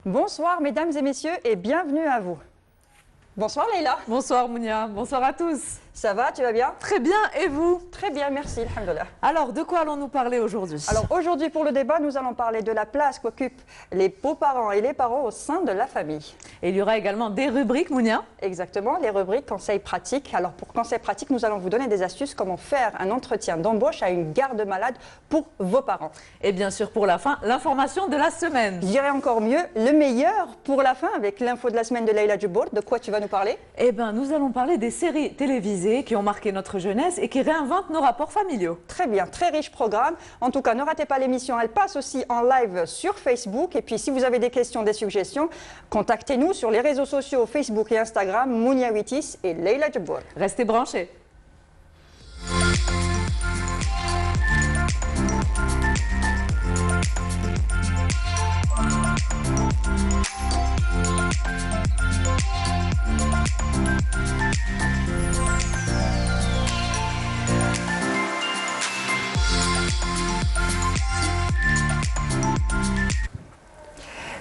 Bonsoir mesdames et messieurs et bienvenue à vous. Bonsoir Leïla. Bonsoir Mounia, bonsoir à tous. Ça va, tu vas bien? Très bien, et vous? Très bien, merci, alhamdoulilah. Alors, de quoi allons-nous parler aujourd'hui? Alors aujourd'hui pour le débat, nous allons parler de la place qu'occupent les beaux-parents et les parents au sein de la famille. Et il y aura également des rubriques, Mounia. Exactement, les rubriques conseils pratiques. Alors pour conseils pratiques, nous allons vous donner des astuces comment faire un entretien d'embauche à une garde malade pour vos parents. Et bien sûr, pour la fin, l'information de la semaine. Je dirais encore mieux, le meilleur pour la fin avec l'info de la semaine de Leïla Djibour. De quoi tu vas nous parler? Eh bien, nous allons parler des séries télévisées qui ont marqué notre jeunesse et qui réinventent nos rapports familiaux. Très bien, très riche programme. En tout cas, ne ratez pas l'émission, elle passe aussi en live sur Facebook. Et puis, si vous avez des questions, des suggestions, contactez-nous sur les réseaux sociaux Facebook et Instagram, Mounia Witis et Leïla Djibour. Restez branchés.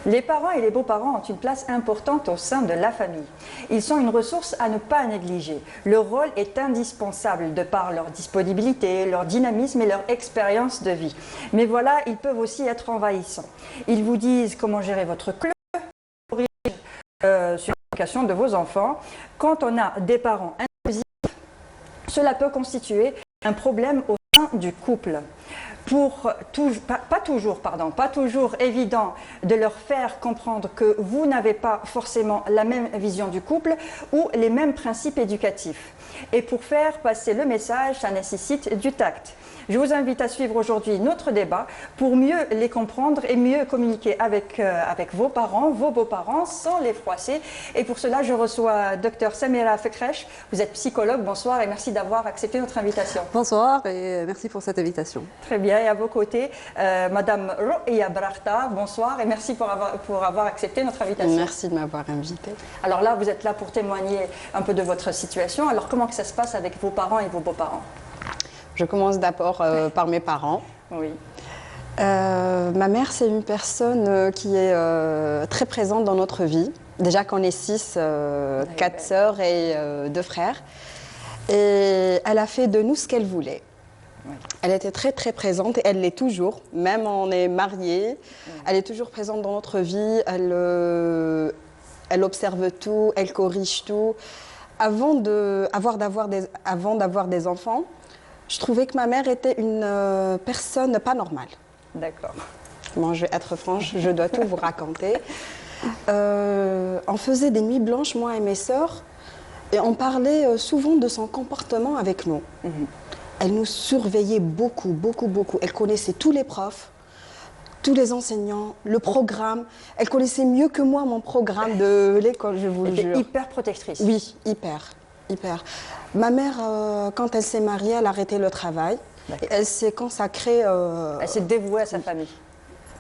Les parents et les beaux-parents ont une place importante au sein de la famille. Ils sont une ressource à ne pas négliger. Leur rôle est indispensable de par leur disponibilité, leur dynamisme et leur expérience de vie. Mais voilà, ils peuvent aussi être envahissants. Ils vous disent comment gérer votre club, sur l'éducation de vos enfants. Quand on a des parents intrusifs, cela peut constituer un problème au sein du couple. Pas toujours évident de leur faire comprendre que vous n'avez pas forcément la même vision du couple ou les mêmes principes éducatifs. Et pour faire passer le message, ça nécessite du tact. Je vous invite à suivre aujourd'hui notre débat pour mieux les comprendre et mieux communiquer avec vos parents, vos beaux-parents, sans les froisser. Et pour cela, je reçois Dr Samira Fekresh. Vous êtes psychologue, bonsoir et merci d'avoir accepté notre invitation. Bonsoir et merci pour cette invitation. Très bien, et à vos côtés, Madame Roya Brachta, bonsoir et merci pour avoir accepté notre invitation. Merci de m'avoir invitée. Alors là, vous êtes là pour témoigner un peu de votre situation. Alors comment que ça se passe avec vos parents et vos beaux-parents? Je commence d'abord par mes parents. Oui. Ma mère, c'est une personne qui est très présente dans notre vie. Déjà qu'on est 6, 4 sœurs et 2 frères. Et elle a fait de nous ce qu'elle voulait. Oui. Elle était très très présente et elle l'est toujours. Même on est mariés, elle est toujours présente dans notre vie. Elle observe tout, elle corrige tout. Avant d'avoir des enfants, je trouvais que ma mère était une personne pas normale. D'accord. Bon, je vais être franche, je dois tout vous raconter. On faisait des nuits blanches, moi et mes sœurs, et on parlait souvent de son comportement avec nous. Elle nous surveillait beaucoup, beaucoup, beaucoup. Elle connaissait tous les profs, tous les enseignants, le programme. Elle connaissait mieux que moi mon programme de l'école, je vous le jure. Elle était hyper protectrice. Oui, hyper. Ma mère, quand elle s'est mariée, elle a arrêté le travail. Et elle s'est consacrée... Elle s'est dévouée à sa famille.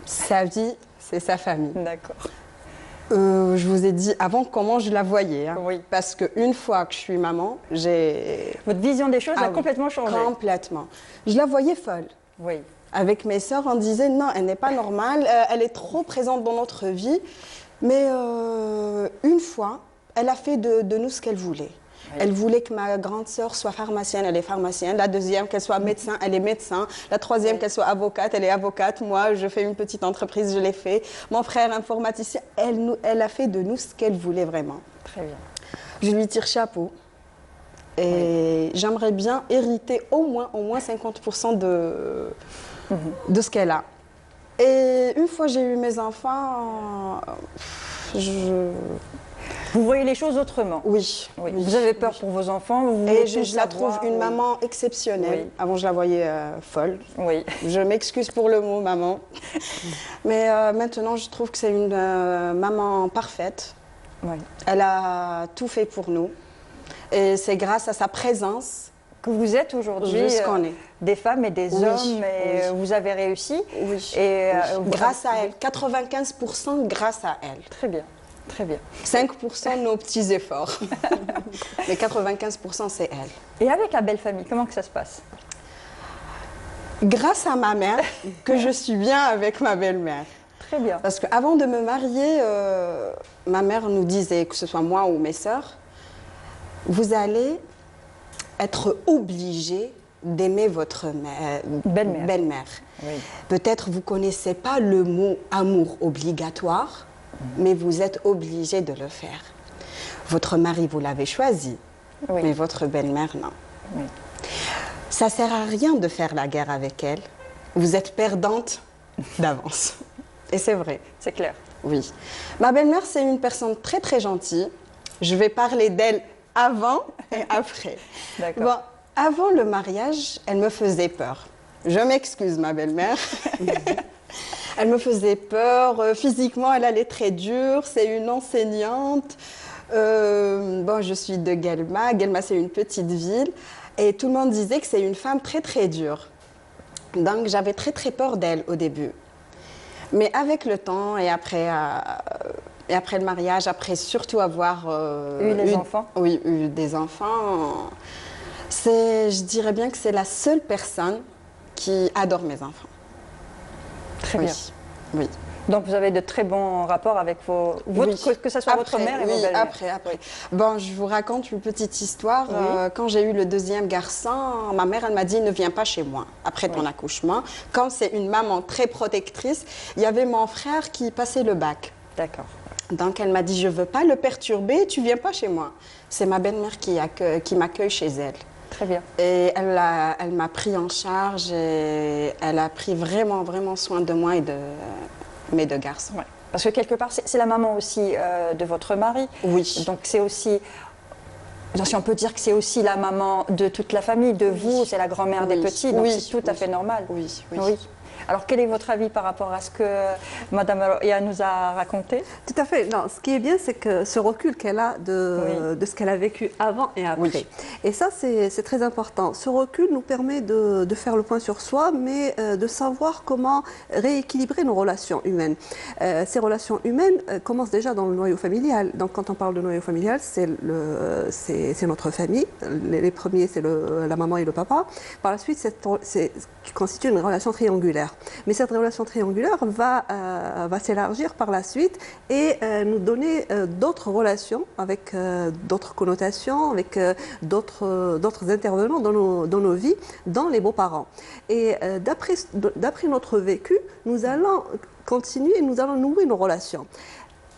Sa vie, c'est sa famille. D'accord. Je vous ai dit avant comment je la voyais. Hein, oui. Parce qu'une fois que je suis maman, j'ai... Votre vision des choses a complètement changé. Complètement. Je la voyais folle. Oui. Avec mes sœurs, on disait non, elle n'est pas normale, elle est trop présente dans notre vie. Mais une fois, elle a fait de nous ce qu'elle voulait. Oui. Elle voulait que ma grande sœur soit pharmacienne, elle est pharmacienne. La deuxième, qu'elle soit médecin, elle est médecin. La troisième, qu'elle soit avocate, elle est avocate. Moi, je fais une petite entreprise, je l'ai fait. Mon frère, informaticien, elle a fait de nous ce qu'elle voulait vraiment. Très bien. Je lui tire chapeau. Et j'aimerais bien hériter au moins 50% de ce qu'elle a. Et une fois j'ai eu mes enfants, Vous voyez les choses autrement. Oui. Vous avez peur pour vos enfants. Et je la trouve une maman exceptionnelle. Oui. Avant, je la voyais folle. Oui. Je m'excuse pour le mot maman. Mais maintenant, je trouve que c'est une maman parfaite. Oui. Elle a tout fait pour nous. Et c'est grâce à sa présence que vous êtes aujourd'hui des femmes et des hommes. Et vous avez réussi. Oui. Et grâce à elle. 95% grâce à elle. Très bien. Très bien. 5% nos petits efforts. Mais 95% c'est elle. Et avec la belle famille, comment que ça se passe? Grâce à ma mère, que je suis bien avec ma belle-mère. Très bien. Parce qu'avant de me marier, ma mère nous disait, que ce soit moi ou mes sœurs, vous allez être obligés d'aimer votre belle-mère. Oui. Peut-être vous ne connaissez pas le mot amour obligatoire, mais vous êtes obligés de le faire. Votre mari, vous l'avez choisi, Oui. mais votre belle-mère, non. Oui. Ça ne sert à rien de faire la guerre avec elle. Vous êtes perdante d'avance. Et c'est vrai. C'est clair. Oui. Ma belle-mère, c'est une personne très, très gentille. Je vais parler d'elle avant et après. D'accord. Bon, avant le mariage, elle me faisait peur. Je m'excuse, ma belle-mère. Elle me faisait peur. Physiquement, elle allait très dure. C'est une enseignante. Bon, je suis de Guelma. Guelma, c'est une petite ville. Et tout le monde disait que c'est une femme très, très dure. Donc, j'avais très, très peur d'elle au début. Mais avec le temps et après le mariage, après surtout avoir Eu des enfants? Oui, eu des enfants. Je dirais bien que c'est la seule personne qui adore mes enfants. Très Oui, bien. oui. Donc vous avez de très bons rapports avec Oui. que ce soit votre mère et vos oui, belles-mères. après. Bon, je vous raconte une petite histoire. Oui. Quand j'ai eu le deuxième garçon, ma mère, elle m'a dit, ne viens pas chez moi après ton accouchement. Comme c'est une maman très protectrice, il y avait mon frère qui passait le bac. D'accord. Donc elle m'a dit, je ne veux pas le perturber, tu ne viens pas chez moi. C'est ma belle-mère qui m'accueille chez elle. Très bien. Et elle m'a pris en charge et elle a pris vraiment, vraiment soin de moi et de mes deux garçons. Ouais. Parce que quelque part, c'est la maman aussi de votre mari. Oui. Donc c'est aussi, si on peut dire que c'est aussi la maman de toute la famille, de vous, c'est la grand-mère des Oui. petits, donc Oui. c'est tout à fait normal. Oui, oui. Oui. Alors quel est votre avis par rapport à ce que Madame Roya nous a raconté? Tout à fait. Non, ce qui est bien, c'est que ce recul qu'elle a de ce qu'elle a vécu avant et après. Oui. Et ça, c'est très important. Ce recul nous permet de faire le point sur soi, mais de savoir comment rééquilibrer nos relations humaines. Ces relations humaines commencent déjà dans le noyau familial. Donc, quand on parle de noyau familial, c'est notre famille. Les premiers, c'est la maman et le papa. Par la suite, c'est qui constitue une relation triangulaire. Mais cette relation triangulaire va s'élargir par la suite et nous donner d'autres relations avec d'autres connotations, avec d'autres intervenants dans nos vies, dans les beaux-parents. Et d'après notre vécu, nous allons continuer, nous allons nouer nos relations.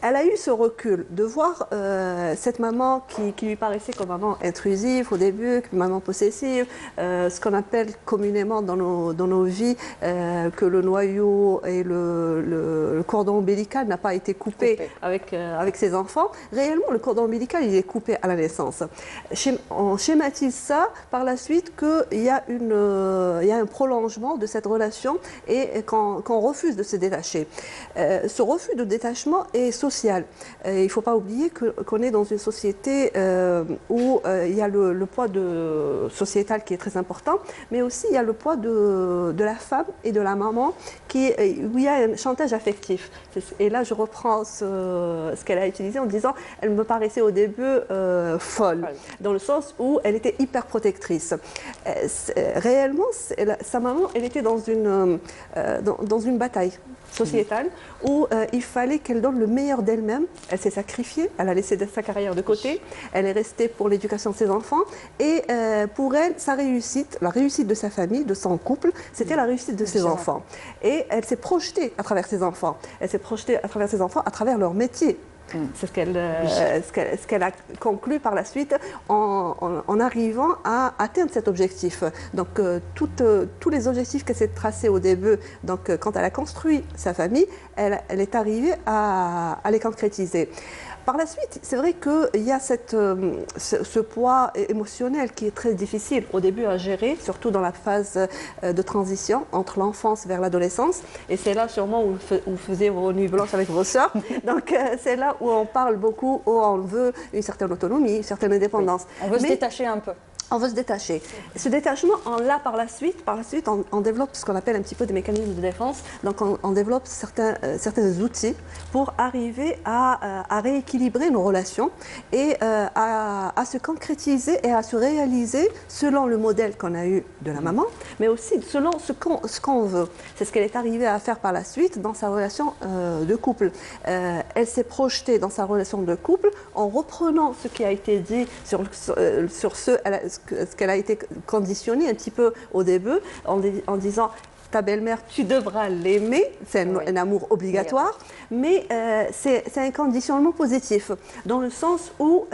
Elle a eu ce recul de voir cette maman qui lui paraissait comme maman intrusive au début, maman possessive, ce qu'on appelle communément dans nos vies que le noyau et le cordon ombilical n'a pas été coupé avec ses enfants. Réellement, le cordon ombilical, il est coupé à la naissance. On schématise ça par la suite qu'il y a un prolongement de cette relation et qu'on refuse de se détacher. Ce refus de détachement est social. Il ne faut pas oublier qu'on est dans une société où il y a le poids sociétal qui est très important, mais aussi il y a le poids de la femme et de la maman où il y a un chantage affectif. Et là, je reprends ce qu'elle a utilisé en disant elle me paraissait au début folle, dans le sens où elle était hyper protectrice. Réellement, sa maman, elle était dans une bataille sociétale où il fallait qu'elle donne le meilleur d'elle-même. Elle s'est sacrifiée, elle a laissé sa carrière de côté, elle est restée pour l'éducation de ses enfants et pour elle, sa réussite, la réussite de sa famille, de son couple, c'était la réussite de ses enfants. Et elle s'est projetée à travers ses enfants. Elle s'est projetée à travers ses enfants, à travers leur métier. C'est ce qu'elle a conclu par la suite en arrivant à atteindre cet objectif. Donc tous les objectifs qu'elle s'est tracés au début, donc quand elle a construit sa famille, elle est arrivée à les concrétiser. Par la suite, c'est vrai qu'il y a ce poids émotionnel qui est très difficile au début à gérer, surtout dans la phase de transition entre l'enfance vers l'adolescence. Et c'est là sûrement où vous faisiez vos nuits blanches avec vos sœurs. Donc c'est là où on parle beaucoup, où on veut une certaine autonomie, une certaine indépendance. Oui. On veut se détacher un peu. On veut se détacher. Ce détachement, on l'a par la suite. Par la suite, on développe ce qu'on appelle un petit peu des mécanismes de défense. Donc, on développe certains outils pour arriver à rééquilibrer nos relations et à se concrétiser et à se réaliser selon le modèle qu'on a eu de la maman, mais aussi selon ce qu'on veut. C'est ce qu'elle est arrivée à faire par la suite dans sa relation de couple. Elle s'est projetée dans sa relation de couple en reprenant ce qui a été dit sur ce qu'elle a été conditionnée un petit peu au début, en disant ta belle-mère, tu devras l'aimer, c'est un amour obligatoire, mais c'est un conditionnement positif, dans le sens où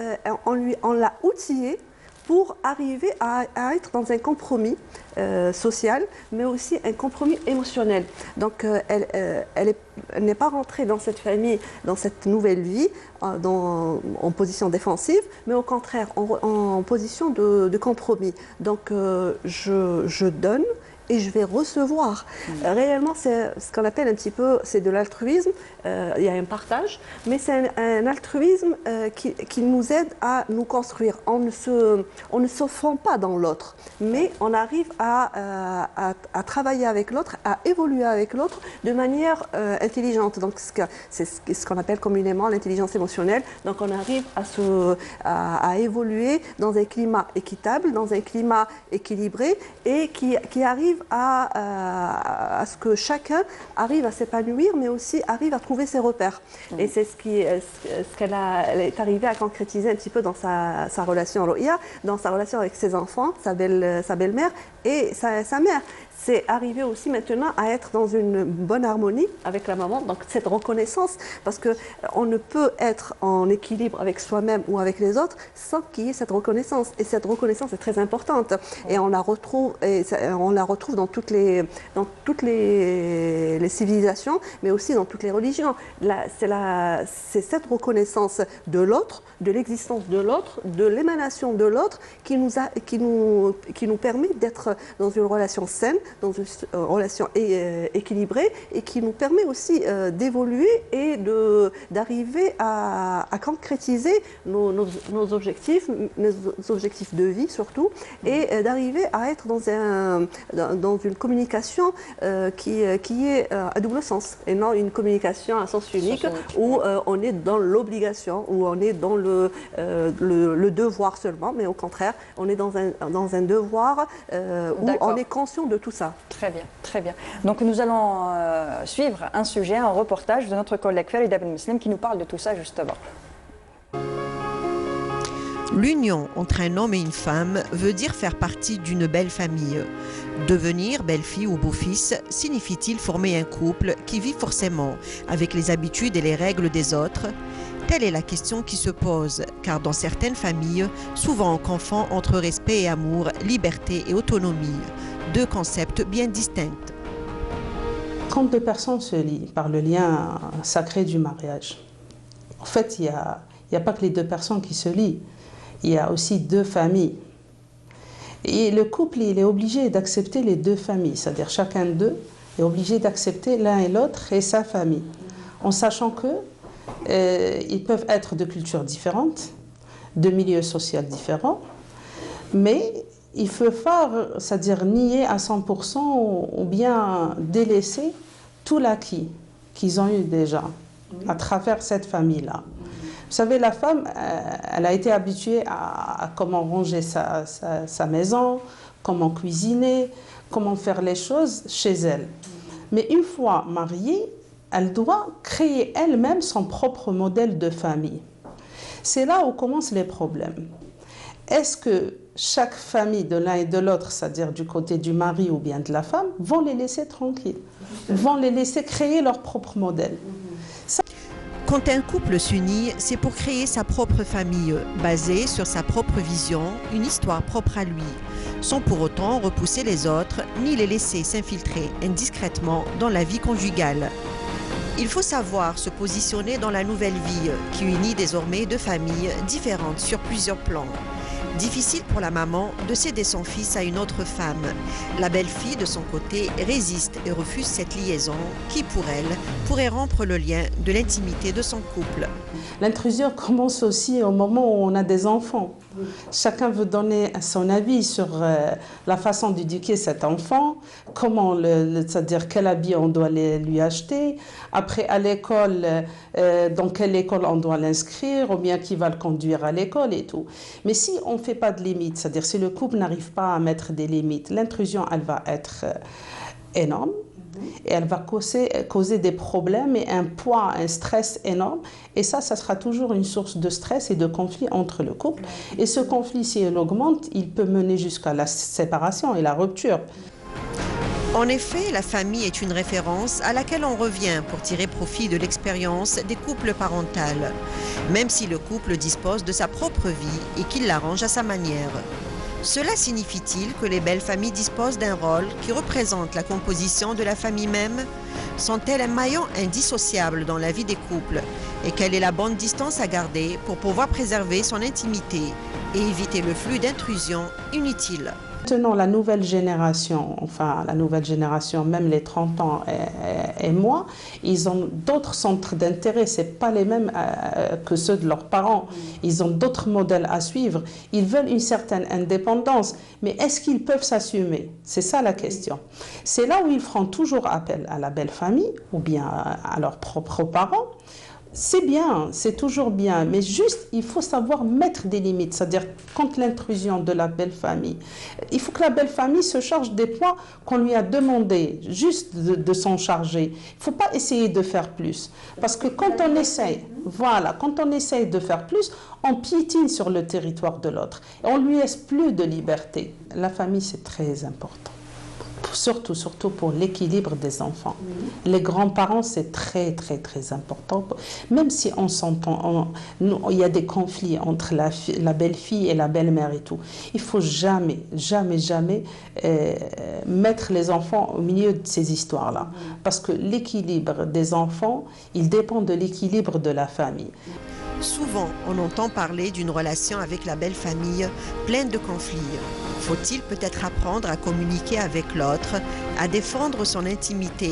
on l'a outillée pour arriver à être dans un compromis social, mais aussi un compromis émotionnel. Donc elle n'est pas rentrée dans cette famille, dans cette nouvelle vie, en position défensive, mais au contraire en position de compromis. Donc je donne et je vais recevoir. Réellement, c'est ce qu'on appelle un petit peu, c'est de l'altruisme. Il y a un partage, mais c'est un altruisme qui nous aide à nous construire. On ne s'offend pas dans l'autre, mais on arrive à travailler avec l'autre, à évoluer avec l'autre de manière intelligente. Donc, c'est ce qu'on appelle communément l'intelligence émotionnelle. Donc, on arrive à évoluer dans un climat équitable, dans un climat équilibré et qui arrive à ce que chacun arrive à s'épanouir, mais aussi arrive à trouver ses repères. Et c'est ce qu'elle est arrivée à concrétiser un petit peu dans sa relation à Roya, dans sa relation avec ses enfants, sa belle-mère et sa mère. C'est arrivé aussi maintenant à être dans une bonne harmonie avec la maman, donc cette reconnaissance, parce qu'on ne peut être en équilibre avec soi-même ou avec les autres sans qu'il y ait cette reconnaissance. Et cette reconnaissance est très importante. Et on la retrouve dans toutes les civilisations, mais aussi dans toutes les religions. C'est cette reconnaissance de l'autre, de l'existence de l'autre, de l'émanation de l'autre qui nous permet d'être dans une relation saine, dans une relation équilibrée et qui nous permet aussi d'évoluer et d'arriver à concrétiser nos objectifs de vie surtout, et d'arriver à être dans une communication qui est à double sens et non une communication à sens unique où on est dans l'obligation, où on est dans le devoir seulement, mais au contraire, on est dans un devoir où on est conscient de tout ça. Très bien, très bien. Donc nous allons suivre un sujet, un reportage de notre collègue Farida Ben Muslim qui nous parle de tout ça justement. L'union entre un homme et une femme veut dire faire partie d'une belle famille. Devenir belle-fille ou beau-fils signifie-t-il former un couple qui vit forcément avec les habitudes et les règles des autres? Telle est la question qui se pose, car dans certaines familles, souvent on confond entre respect et amour, liberté et autonomie, deux concepts bien distincts. Quand deux personnes se lient par le lien sacré du mariage, en fait, il n'y a pas que les deux personnes qui se lient, il y a aussi deux familles. Et le couple, il est obligé d'accepter les deux familles, c'est-à-dire chacun d'eux est obligé d'accepter l'un et l'autre et sa famille, en sachant que ils peuvent être de cultures différentes, de milieux sociaux différents, mais il faut faire, c'est-à-dire nier à 100% ou bien délaisser tout l'acquis qu'ils ont eu déjà à travers cette famille-là. Vous savez, la femme, elle a été habituée à comment ranger sa maison, comment cuisiner, comment faire les choses chez elle. Mais une fois mariée, elle doit créer elle-même son propre modèle de famille. C'est là où commencent les problèmes. Est-ce que chaque famille de l'un et de l'autre, c'est-à-dire du côté du mari ou bien de la femme, vont les laisser tranquilles, vont les laisser créer leur propre modèle? Quand un couple s'unit, c'est pour créer sa propre famille, basée sur sa propre vision, une histoire propre à lui, sans pour autant repousser les autres, ni les laisser s'infiltrer indiscrètement dans la vie conjugale. Il faut savoir se positionner dans la nouvelle vie, qui unit désormais deux familles différentes sur plusieurs plans. Difficile pour la maman de céder son fils à une autre femme. La belle-fille, de son côté, résiste et refuse cette liaison qui, pour elle, pourrait rompre le lien de l'intimité de son couple. L'intrusion commence aussi au moment où on a des enfants. Chacun veut donner son avis sur la façon d'éduquer cet enfant, comment, c'est-à-dire quel habit on doit lui acheter. Après, à l'école, dans quelle école on doit l'inscrire, ou bien qui va le conduire à l'école et tout. Mais si on ne fait pas de limites, c'est-à-dire si le couple n'arrive pas à mettre des limites, l'intrusion, elle va être énorme. Et elle va causer des problèmes et un poids, un stress énorme. Et ça sera toujours une source de stress et de conflit entre le couple. Et ce conflit, si il augmente, il peut mener jusqu'à la séparation et la rupture. En effet, la famille est une référence à laquelle on revient pour tirer profit de l'expérience des couples parentales, même si le couple dispose de sa propre vie et qu'il l'arrange à sa manière. Cela signifie-t-il que les belles familles disposent d'un rôle qui représente la composition de la famille même? Sont-elles un maillon indissociable dans la vie des couples? Et quelle est la bonne distance à garder pour pouvoir préserver son intimité et éviter le flux d'intrusions inutiles? Maintenant, la nouvelle génération, même les 30 ans et moi, ils ont d'autres centres d'intérêt. Ce n'est pas les mêmes que ceux de leurs parents. Ils ont d'autres modèles à suivre. Ils veulent une certaine indépendance. Mais est-ce qu'ils peuvent s'assumer? C'est ça la question. C'est là où ils feront toujours appel à la belle famille ou bien à leurs propres parents. C'est bien, c'est toujours bien, mais juste, il faut savoir mettre des limites, c'est-à-dire contre l'intrusion de la belle famille. Il faut que la belle famille se charge des points qu'on lui a demandé, juste de s'en charger. Il ne faut pas essayer de faire plus, parce que quand on essaye de faire plus, on piétine sur le territoire de l'autre, et on ne lui laisse plus de liberté. La famille, c'est très important. Surtout pour l'équilibre des enfants. Les grands-parents, c'est très, très, très important. Même si on s'entend, il y a des conflits entre la belle-fille et la belle-mère et tout. Il ne faut jamais, jamais, jamais mettre les enfants au milieu de ces histoires-là. Parce que l'équilibre des enfants, il dépend de l'équilibre de la famille. Souvent, on entend parler d'une relation avec la belle famille pleine de conflits. Faut-il peut-être apprendre à communiquer avec l'autre, à défendre son intimité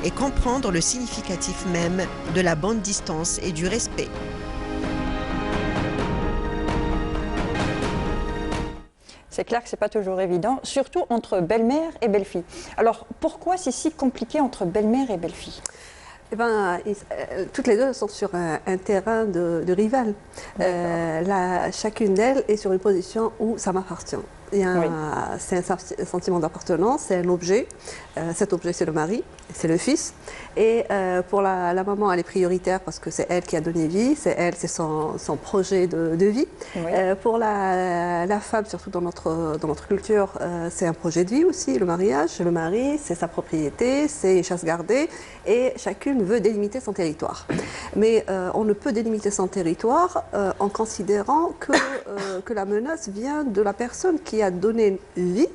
et comprendre le significatif même de la bonne distance et du respect? C'est clair que ce n'est pas toujours évident, surtout entre belle-mère et belle-fille. Alors, pourquoi c'est si compliqué entre belle-mère et belle-fille? Eh ben, toutes les deux sont sur un terrain de rival. Chacune d'elles est sur une position où ça m'appartient. C'est un sentiment d'appartenance, c'est un objet. Cet objet, c'est le mari, c'est le fils. Et pour la maman, elle est prioritaire parce que c'est elle qui a donné vie, c'est son projet de vie. Oui. Pour la femme, surtout dans notre culture, c'est un projet de vie aussi, le mariage. Le mari, c'est sa propriété, c'est chasse gardée. Et chacune veut délimiter son territoire. Mais on ne peut délimiter son territoire en considérant que la menace vient de la personne qui a donné vie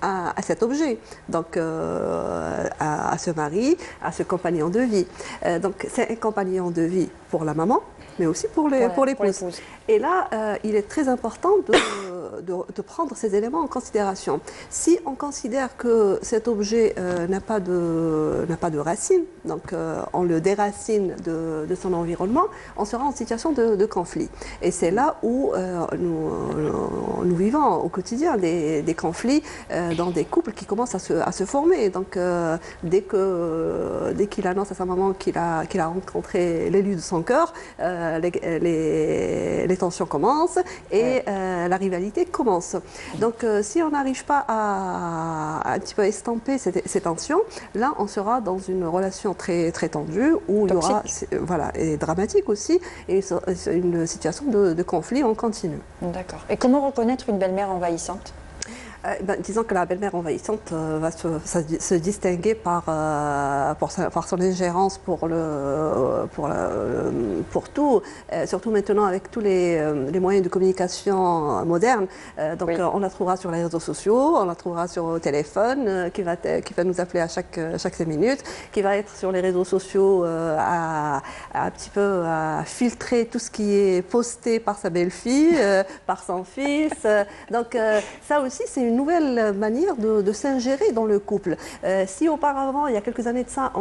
à cet objet, donc à ce mari, à ce compagnon de vie. Donc c'est un compagnon de vie pour la maman, mais aussi pour l'épouse. Et là, il est très important de prendre ces éléments en considération. Si on considère que cet objet n'a pas de racines, donc on le déracine de son environnement, on sera en situation de conflit. Et c'est là où nous vivons au quotidien des conflits dans des couples qui commencent à se former. Donc dès qu'il annonce à sa maman qu'il a rencontré l'élu de son cœur, les tensions commencent et la rivalité commence. Donc si on n'arrive pas à un petit peu estamper ces tensions, là on sera dans une relation très, très tendue où toxique. Il y aura, et dramatique aussi, et une situation de conflit en continu. D'accord. Et comment reconnaître une belle-mère envahissante? Disons que la belle-mère envahissante va se distinguer par son ingérence pour tout, surtout maintenant avec tous les moyens de communication modernes. Donc on la trouvera sur les réseaux sociaux, on la trouvera sur le téléphone qui va nous appeler à chaque 5 minutes, qui va être sur les réseaux sociaux à un petit peu à filtrer tout ce qui est posté par sa belle-fille, par son fils. Donc ça aussi c'est une nouvelle manière de s'ingérer dans le couple. Si auparavant, il y a quelques années de ça,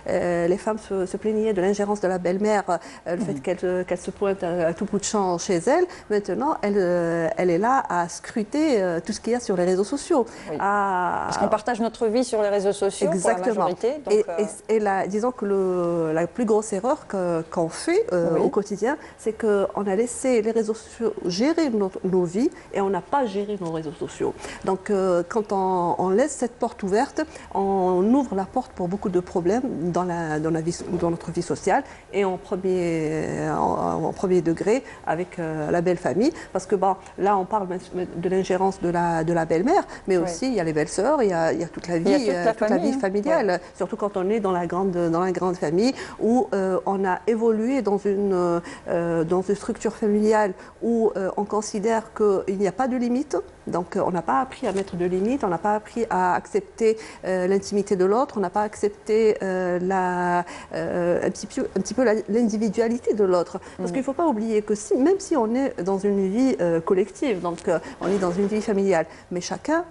les femmes se plaignaient de l'ingérence de la belle-mère, le fait qu'elle se pointe à tout bout de champ chez elle, maintenant elle est là à scruter tout ce qu'il y a sur les réseaux sociaux. Oui. Parce qu'on partage notre vie sur les réseaux sociaux. Exactement. Pour la majorité. Donc, disons que la plus grosse erreur qu'on fait au quotidien, c'est qu'on a laissé les réseaux sociaux gérer nos vies et on n'a pas géré nos réseaux sociaux. Donc quand on laisse cette porte ouverte, on ouvre la porte pour beaucoup de problèmes dans notre vie sociale et en premier degré avec la belle famille. Parce que là, on parle de l'ingérence de la belle-mère, mais aussi il y a les belles-sœurs, il y a toute la vie, la vie familiale. Surtout quand on est dans la grande famille où on a évolué dans une structure familiale où on considère qu'il n'y a pas de limite. Donc on n'a pas appris à mettre de limites, on n'a pas appris à accepter l'intimité de l'autre, on n'a pas accepté un petit peu l'individualité de l'autre. Parce qu'il ne faut pas oublier que même si on est dans une vie collective, donc on est dans une vie familiale, mais chacun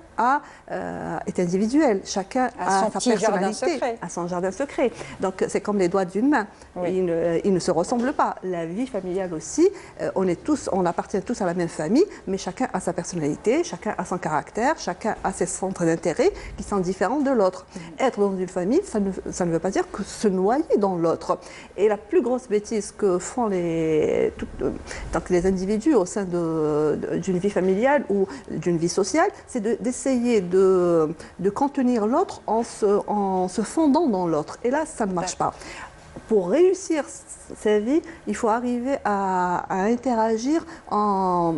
est individuel, chacun a sa personnalité, a son jardin secret. Donc c'est comme les doigts d'une main, ils ne se ressemblent pas. La vie familiale aussi, on appartient tous à la même famille, mais chacun a sa personnalité, chacun a son caractère, chacun a ses centres d'intérêt qui sont différents de l'autre. Être dans une famille, ça ne veut pas dire que se noyer dans l'autre. Et la plus grosse bêtise que font les individus au sein d'une vie familiale ou d'une vie sociale, c'est d'essayer de contenir l'autre en se fondant dans l'autre. Et là, ça ne marche pas. Pour réussir sa vie, il faut arriver à interagir en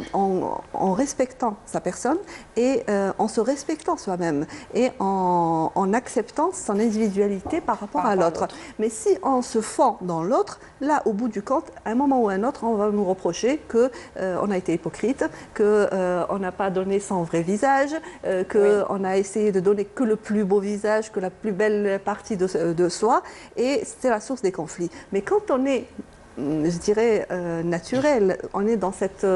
respectant sa personne et en se respectant soi-même et en acceptant son individualité par rapport à l'autre. Mais si on se fond dans l'autre, là, au bout du compte, à un moment ou à un autre, on va nous reprocher qu'on a été hypocrite, qu'on n'a pas donné son vrai visage, qu'on a essayé de donner que le plus beau visage, que la plus belle partie de soi, et c'est la source des conflits. Mais quand on est, je dirais, naturel, on est dans cette,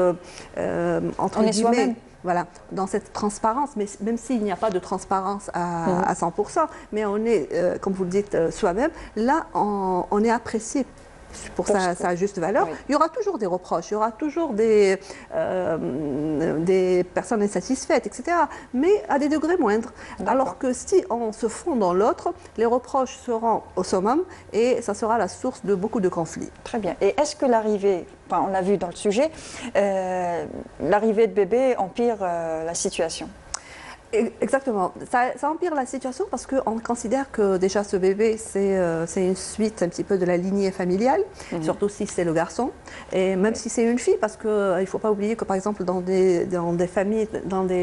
entre guillemets, voilà, dans cette transparence, mais même s'il n'y a pas de transparence à 100%, mais on est, comme vous le dites, soi-même, là, on est apprécié pour sa juste valeur. Oui. Il y aura toujours des reproches, il y aura toujours des personnes insatisfaites, etc. Mais à des degrés moindres. Alors que si on se fond dans l'autre, les reproches seront au summum et ça sera la source de beaucoup de conflits. Très bien. Et est-ce que l'arrivée, on l'a vu dans le sujet, l'arrivée de bébé empire la situation ? Exactement. Ça empire la situation parce qu'on considère que déjà ce bébé, c'est une suite un petit peu de la lignée familiale, surtout si c'est le garçon. Et même si c'est une fille, parce qu'il ne faut pas oublier que par exemple dans des familles,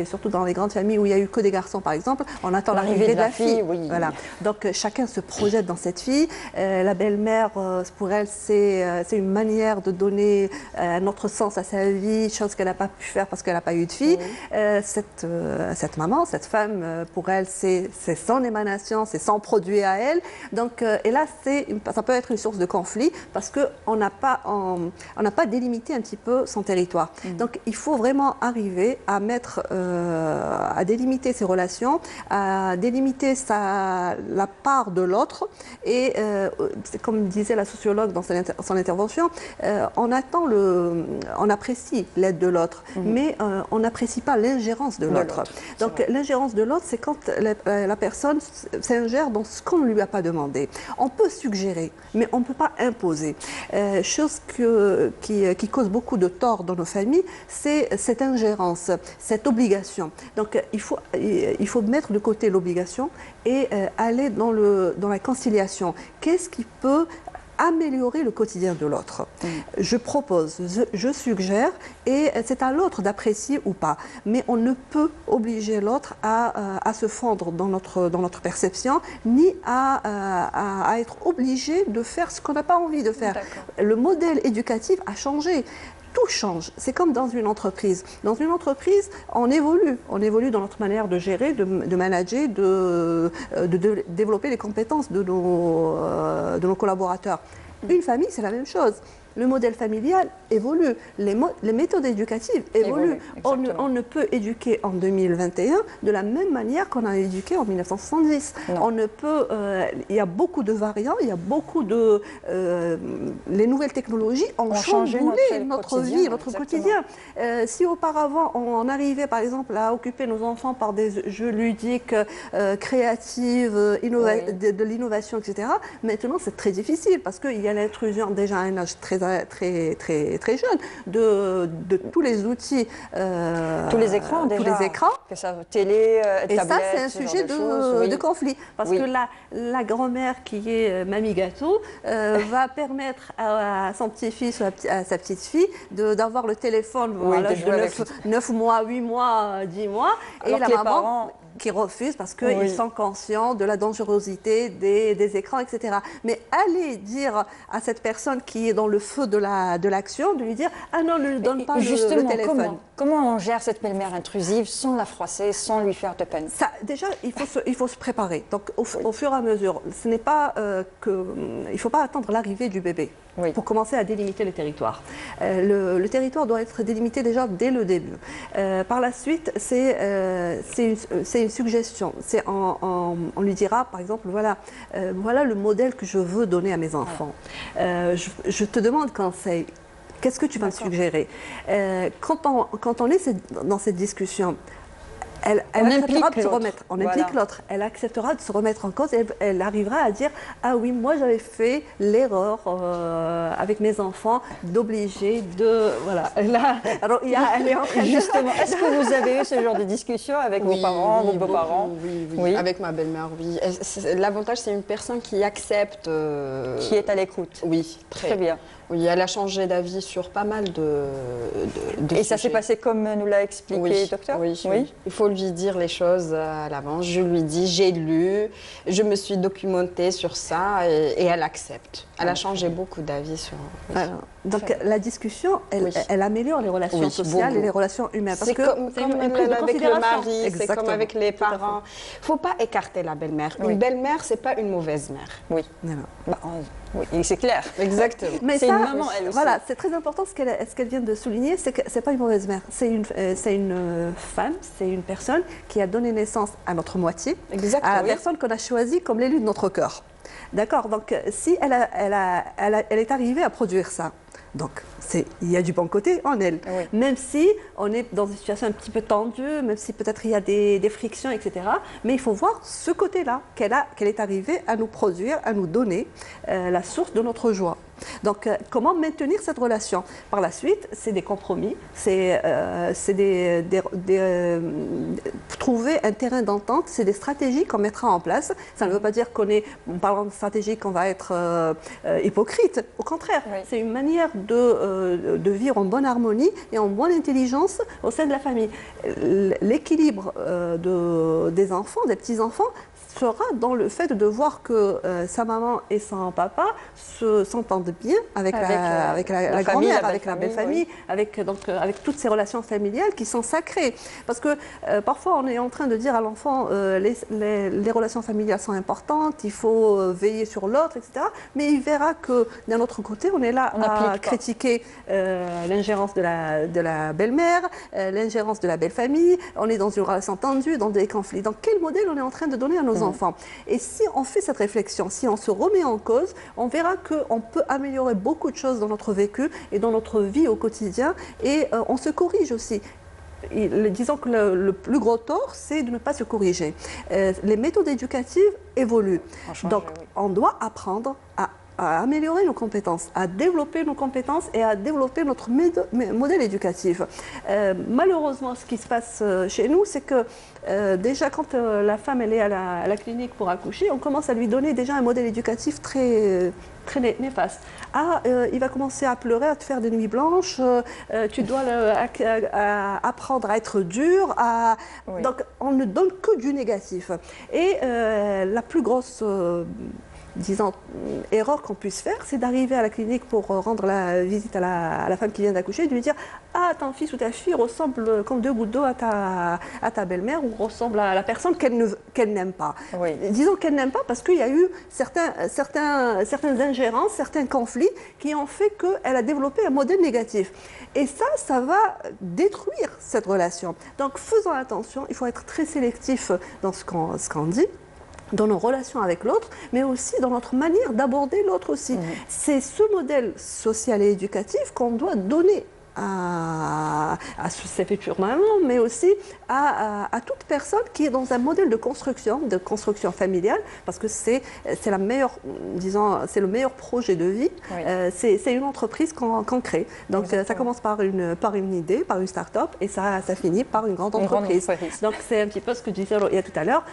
surtout dans les grandes familles où il n'y a eu que des garçons par exemple, on attend l'arrivée de la fille. Oui. Voilà. Donc chacun se projette dans cette fille. La belle-mère, pour elle, c'est une manière de donner un autre sens à sa vie, chose qu'elle n'a pas pu faire parce qu'elle n'a pas eu de fille. Cette maman, cette femme, pour elle, c'est son émanation, c'est son produit à elle. Donc, et là, ça peut être une source de conflit parce qu'on n'a pas délimité un petit peu son territoire. Donc, il faut vraiment arriver à à délimiter ses relations, à délimiter la part de l'autre. Et comme disait la sociologue dans son intervention, on apprécie l'aide de l'autre, mais on n'apprécie pas l'ingérence de l'autre. Donc, l'ingérence de l'autre, c'est quand la personne s'ingère dans ce qu'on ne lui a pas demandé. On peut suggérer, mais on ne peut pas imposer. Chose qui cause beaucoup de tort dans nos familles, c'est cette ingérence, cette obligation. Donc, il faut mettre de côté l'obligation et aller dans la conciliation. Qu'est-ce qui peut améliorer le quotidien de l'autre. Je propose, je suggère et c'est à l'autre d'apprécier ou pas. Mais on ne peut obliger l'autre à se fondre dans notre perception ni à être obligé de faire ce qu'on n'a pas envie de faire. Le modèle éducatif a changé. Tout change. C'est comme dans une entreprise. Dans une entreprise, on évolue. On évolue dans notre manière de gérer, de manager, de développer les compétences de nos collaborateurs. Une famille, c'est la même chose. le modèle familial évolue, les méthodes éducatives évoluent. On ne peut éduquer en 2021 de la même manière qu'on a éduqué en 1970. On ne peut, il y a beaucoup de variants, il y a beaucoup de... les nouvelles technologies ont chamboulé notre vie, notre quotidien. Si auparavant on arrivait par exemple à occuper nos enfants par des jeux ludiques, créatifs, de l'innovation, etc., maintenant c'est très difficile parce qu'il y a l'intrusion déjà à un âge très jeune de tous les outils. Tous les écrans déjà. Tous les écrans. Que ça, télé, et tablette, ça c'est un sujet de conflit. Parce que la grand-mère qui est mamie gâteau va permettre à son petit-fils ou à sa petite-fille d'avoir le téléphone à l'âge de 9 mois, 8 mois, 10 mois. Alors et la maman qui refusent parce qu'ils sont conscients de la dangerosité des écrans, etc. Mais aller dire à cette personne qui est dans le feu de l'action, de lui dire « Ah non, ne lui donne pas le téléphone ». Comment on gère cette belle-mère intrusive sans la froisser, sans lui faire de peine? Déjà, il faut se préparer. Donc, au fur et à mesure, ce n'est pas il ne faut pas attendre l'arrivée du bébé pour commencer à délimiter le territoire. Le territoire doit être délimité déjà dès le début. Par la suite, c'est une suggestion. On lui dira, par exemple, voilà le modèle que je veux donner à mes enfants. Je te demande conseil. Qu'est-ce que tu vas me suggérer? Quand on est dans cette discussion, elle acceptera de se remettre. On implique l'autre. Elle acceptera de se remettre en cause et elle arrivera à dire « Ah oui, moi j'avais fait l'erreur avec mes enfants d'obliger de... » Voilà. Là, alors, elle est en train de... Justement, est-ce que vous avez eu ce genre de discussion avec vos parents, vos beaux-parents? Oui, avec ma belle-mère, oui. L'avantage, c'est une personne qui accepte... Qui est à l'écoute. Oui, très bien. Oui, elle a changé d'avis sur pas mal de Et ça s'est passé comme nous l'a expliqué le docteur? Oui. Il faut lui dire les choses à l'avance. Je lui dis, j'ai lu, je me suis documentée sur ça et elle accepte. Elle a changé beaucoup d'avis sur... Voilà. Donc la discussion, elle améliore les relations sociales et les relations humaines. C'est comme avec le mari, c'est comme avec les parents. Il ne faut pas écarter la belle-mère. Une belle-mère, ce n'est pas une mauvaise mère. Oui. Oui, c'est clair. Exactement. Mais c'est une maman, elle aussi. Voilà, c'est très important ce qu'elle vient de souligner, c'est que ce n'est pas une mauvaise mère. C'est une femme, c'est une personne qui a donné naissance à notre moitié, à la personne qu'on a choisie comme l'élu de notre cœur. D'accord. Donc, si elle est arrivée à produire ça, donc il y a du bon côté en elle. Même si on est dans une situation un petit peu tendue, même si peut-être il y a des frictions, etc. Mais il faut voir ce côté-là, qu'elle est arrivée à nous produire, à nous donner la source de notre joie. Donc, comment maintenir cette relation? Par la suite, c'est des compromis, c'est trouver un terrain d'entente, c'est des stratégies qu'on mettra en place. Ça ne veut pas dire en parlant de stratégie, qu'on va être hypocrite. Au contraire, c'est une manière de vivre en bonne harmonie et en bonne intelligence au sein de la famille. L'équilibre des enfants, des petits-enfants, sera dans le fait de voir que sa maman et son papa s'entendent bien avec la grand-mère, avec la belle famille, avec toutes ces relations familiales qui sont sacrées. Parce que parfois on est en train de dire à l'enfant les relations familiales sont importantes, il faut veiller sur l'autre, etc. Mais il verra que d'un autre côté, on est là à critiquer l'ingérence de la belle-mère, l'ingérence de la belle famille, on est dans une relation tendue, dans des conflits. Donc quel modèle on est en train de donner à nos enfants? Et si on fait cette réflexion, si on se remet en cause, on verra qu'on peut améliorer beaucoup de choses dans notre vécu et dans notre vie au quotidien et on se corrige aussi. Disons que le plus gros tort, c'est de ne pas se corriger. Les méthodes éducatives évoluent. Donc, on doit apprendre à améliorer nos compétences, à développer nos compétences et à développer notre modèle éducatif. Malheureusement, ce qui se passe chez nous, c'est que déjà quand la femme elle est à la clinique pour accoucher, on commence à lui donner déjà un modèle éducatif très néfaste. Il va commencer à pleurer, à te faire des nuits blanches, tu dois apprendre à être dur. Donc on ne donne que du négatif. Et la plus grosse disons, erreur qu'on puisse faire, c'est d'arriver à la clinique pour rendre la visite à la femme qui vient d'accoucher et de lui dire « Ah, ton fils ou ta fille ressemble comme deux gouttes d'eau à ta belle-mère ou ressemble à la personne qu'elle n'aime pas. Oui. » Disons qu'elle n'aime pas parce qu'il y a eu certaines ingérences, certains conflits qui ont fait qu'elle a développé un modèle négatif. Et ça va détruire cette relation. Donc faisons attention, il faut être très sélectif dans ce qu'on dit, dans nos relations avec l'autre, mais aussi dans notre manière d'aborder l'autre aussi. C'est ce modèle social et éducatif qu'on doit donner à ses futures mamans, mais aussi à toute personne qui est dans un modèle de construction familiale, parce que c'est la meilleure, disons, c'est le meilleur projet de vie. Oui. C'est une entreprise qu'on crée. Donc ça commence par une idée, par une start-up, et ça finit par une grande entreprise. Donc c'est un petit peu ce que je disais il y a tout à l'heure,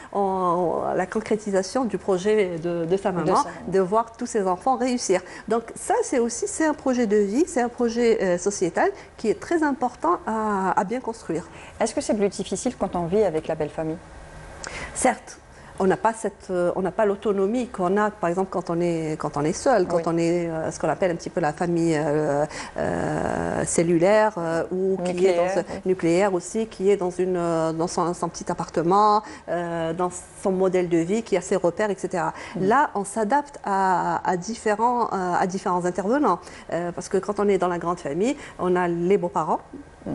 la concrétisation du projet de sa maman, de voir tous ses enfants réussir. Donc ça c'est un projet de vie, c'est un projet sociétal qui est très important à bien construire. Est-ce que c'est plus difficile quand on vit avec la belle famille? Certes. On n'a pas l'autonomie qu'on a, par exemple, quand on est seul, quand on est ce qu'on appelle un petit peu la famille cellulaire ou nucléaire aussi, qui est dans son petit appartement, dans son modèle de vie, qui a ses repères, etc. Là, on s'adapte à différents intervenants, parce que quand on est dans la grande famille, on a les beaux-parents,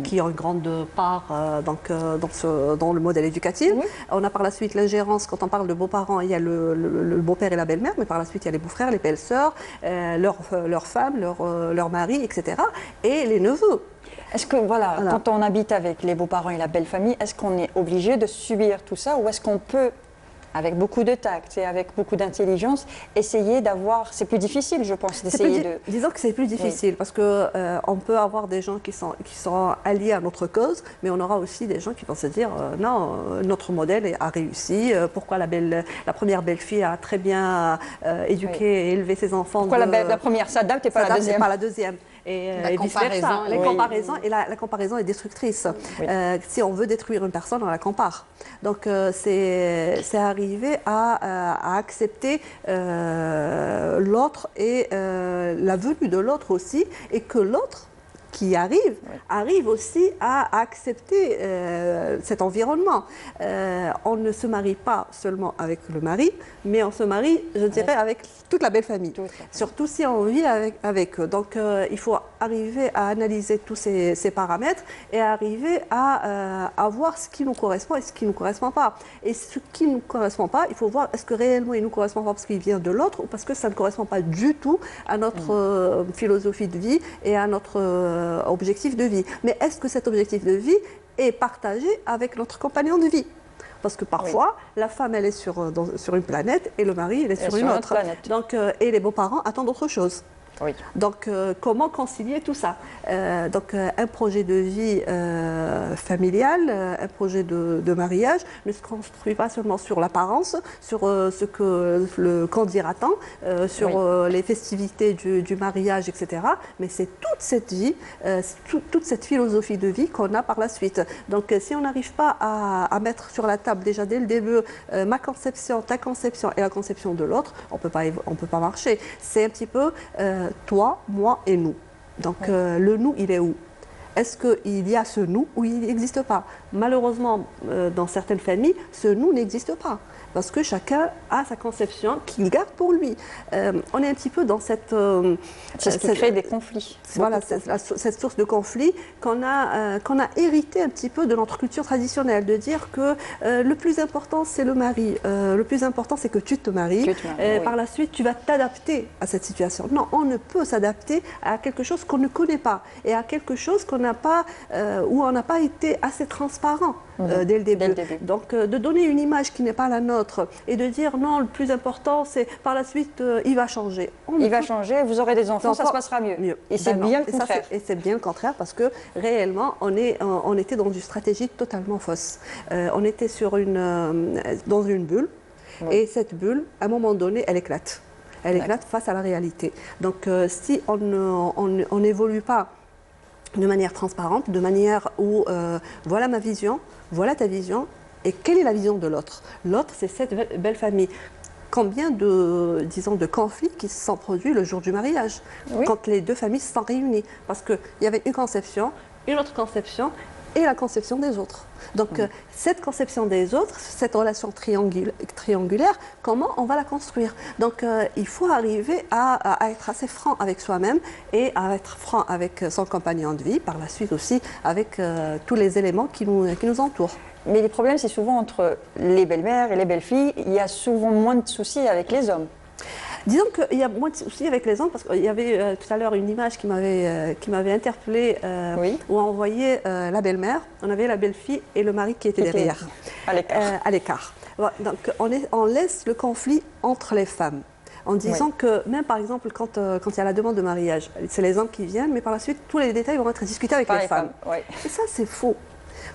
qui ont une grande part dans le modèle éducatif. Oui. On a par la suite l'ingérence, quand on parle de beaux-parents, il y a le beau-père et la belle-mère, mais par la suite il y a les beaux-frères, les belles-sœurs, leurs femmes, leurs maris, etc. Et les neveux. Est-ce que, quand on habite avec les beaux-parents et la belle-famille, est-ce qu'on est obligé de subir tout ça ou est-ce qu'on peut, avec beaucoup de tact et avec beaucoup d'intelligence, essayer d'avoir... C'est plus difficile, je pense, d'essayer de... Disons que c'est plus difficile, parce qu'on peut avoir des gens qui sont alliés à notre cause, mais on aura aussi des gens qui vont se dire non, notre modèle a réussi, pourquoi la première belle-fille a très bien éduqué et élevé ses enfants. Pourquoi la première s'adapte et pas la deuxième. Et vice-versa. La comparaison est destructrice. Oui. Si on veut détruire une personne, on la compare. Donc c'est arriver à accepter l'autre et la venue de l'autre aussi, et que l'autre qui arrive aussi à accepter cet environnement. On ne se marie pas seulement avec le mari, mais on se marie, je dirais, avec toute la belle famille. Surtout si on vit avec eux. Donc il faut arriver à analyser tous ces paramètres et arriver à voir ce qui nous correspond et ce qui ne nous correspond pas. Et ce qui ne nous correspond pas, il faut voir est-ce que réellement il nous correspond pas parce qu'il vient de l'autre ou parce que ça ne correspond pas du tout à notre philosophie de vie et à notre objectif de vie. Mais est-ce que cet objectif de vie est partagé avec notre compagnon de vie? Parce que parfois, la femme, elle est sur une planète et le mari, il est sur une autre. Donc, et les beaux-parents attendent autre chose. Oui. Donc, comment concilier tout ça? Donc, un projet de vie familial, un projet de mariage ne se construit pas seulement sur l'apparence, sur ce que le qu'en dira-t-on, sur les festivités du mariage, etc. Mais c'est toute cette vie, toute cette philosophie de vie qu'on a par la suite. Donc, si on n'arrive pas à mettre sur la table déjà dès le début ma conception, ta conception et la conception de l'autre, on peut pas marcher. C'est un petit peu toi, moi et nous. Donc le nous, il est où? Est-ce qu'il y a ce nous ou il n'existe pas? Malheureusement, dans certaines familles, ce nous n'existe pas. Parce que chacun a sa conception qu'il garde pour lui. On est un petit peu dans cette... c'est ce qui crée des conflits. Voilà, cette source de conflit qu'on a hérité un petit peu de notre culture traditionnelle, de dire que le plus important, c'est le mari. Le plus important, c'est que tu te maries. Par la suite, tu vas t'adapter à cette situation. Non, on ne peut s'adapter à quelque chose qu'on ne connaît pas et à quelque chose qu'on n'a pas, où on n'a pas été assez transparent dès le début. Donc, de donner une image qui n'est pas la nôtre et de dire non, le plus important, c'est par la suite, il va changer. Il va changer, vous aurez des enfants, ça se passera mieux. Et c'est bien le contraire. Et c'est bien le contraire parce que réellement, on était dans une stratégie totalement fausse. On était dans une bulle et cette bulle, à un moment donné, elle éclate. Elle éclate face à la réalité. Donc, si on n'évolue pas de manière transparente, de manière où voilà ma vision, voilà ta vision, et quelle est la vision de l'autre? L'autre, c'est cette belle famille. combien de, disons, de conflits qui se sont produits le jour du mariage, Oui. quand les deux familles se sont réunies. Parce qu'il y avait une conception, une autre conception et la conception des autres. Donc cette conception des autres, cette relation triangulaire, comment on va la construire? Donc il faut arriver à être assez franc avec soi-même et à être franc avec son compagnon de vie, par la suite aussi avec tous les éléments qui nous entourent. Mais les problèmes, c'est souvent entre les belles-mères et les belles-filles. Il y a souvent moins de soucis avec les hommes. Disons qu'il y a moins de soucis avec les hommes, parce qu'il y avait tout à l'heure une image qui m'avait interpellée, Oui. où on voyait la belle-mère, on avait la belle-fille et le mari qui était derrière, À l'écart. à l'écart. Voilà, donc on laisse le conflit entre les femmes, en disant que même par exemple quand il y a la demande de mariage, c'est les hommes qui viennent, mais par la suite tous les détails vont être discutés avec Par les femmes. oui. Et ça c'est faux,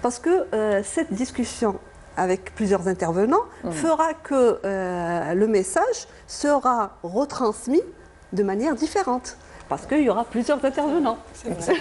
parce que cette discussion avec plusieurs intervenants fera que le message sera retransmis de manière différente. Parce qu'il y aura plusieurs intervenants.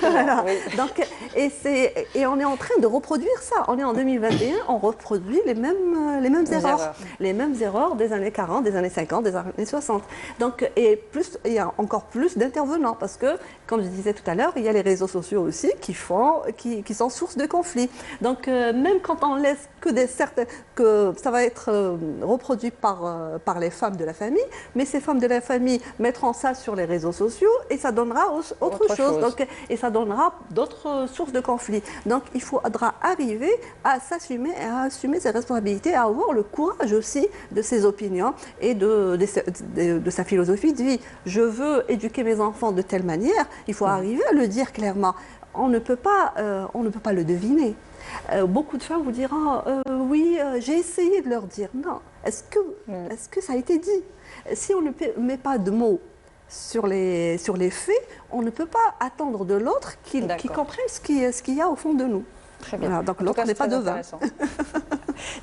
Voilà. Oui. Donc, et on est en train de reproduire ça. On est en 2021, on reproduit les mêmes erreurs. Les mêmes erreurs des années 40, des années 50, des années 60. Donc, et plus, il y a encore plus d'intervenants parce que, comme je disais tout à l'heure, il y a les réseaux sociaux aussi qui sont source de conflits. Donc, même quand on laisse que ça va être reproduit par les femmes de la famille, mais ces femmes de la famille mettront ça sur les réseaux sociaux et ça donnera autre chose. Donc, et ça donnera d'autres sources de conflits. Donc il faudra arriver à s'assumer et à assumer ses responsabilités, à avoir le courage aussi de ses opinions et de sa philosophie de vie. Je veux éduquer mes enfants de telle manière, il faut arriver à le dire clairement. On ne peut pas le deviner. Beaucoup de femmes vous diront oui, j'ai essayé de leur dire. Non, est-ce que ça a été dit? Si on ne met pas de mots sur les faits, on ne peut pas attendre de l'autre qu'il comprenne ce qu'il y a au fond de nous. Très bien. Voilà, donc l'autre n'est pas devin.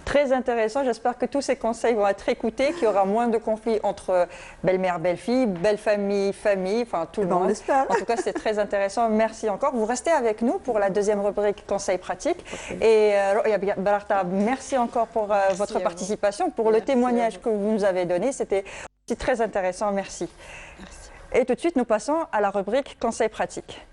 Très intéressant. J'espère que tous ces conseils vont être écoutés, qu'il y aura moins de conflits entre belle-mère, belle-fille, belle-famille, famille, enfin tout le monde. On l'espère. En tout cas, c'est très intéressant. Merci encore. Vous restez avec nous pour la deuxième rubrique conseils pratiques. Et Roya Barata, merci encore pour votre participation, pour le témoignage que vous nous avez donné. C'était aussi très intéressant. Merci. Et tout de suite, nous passons à la rubrique conseils pratiques.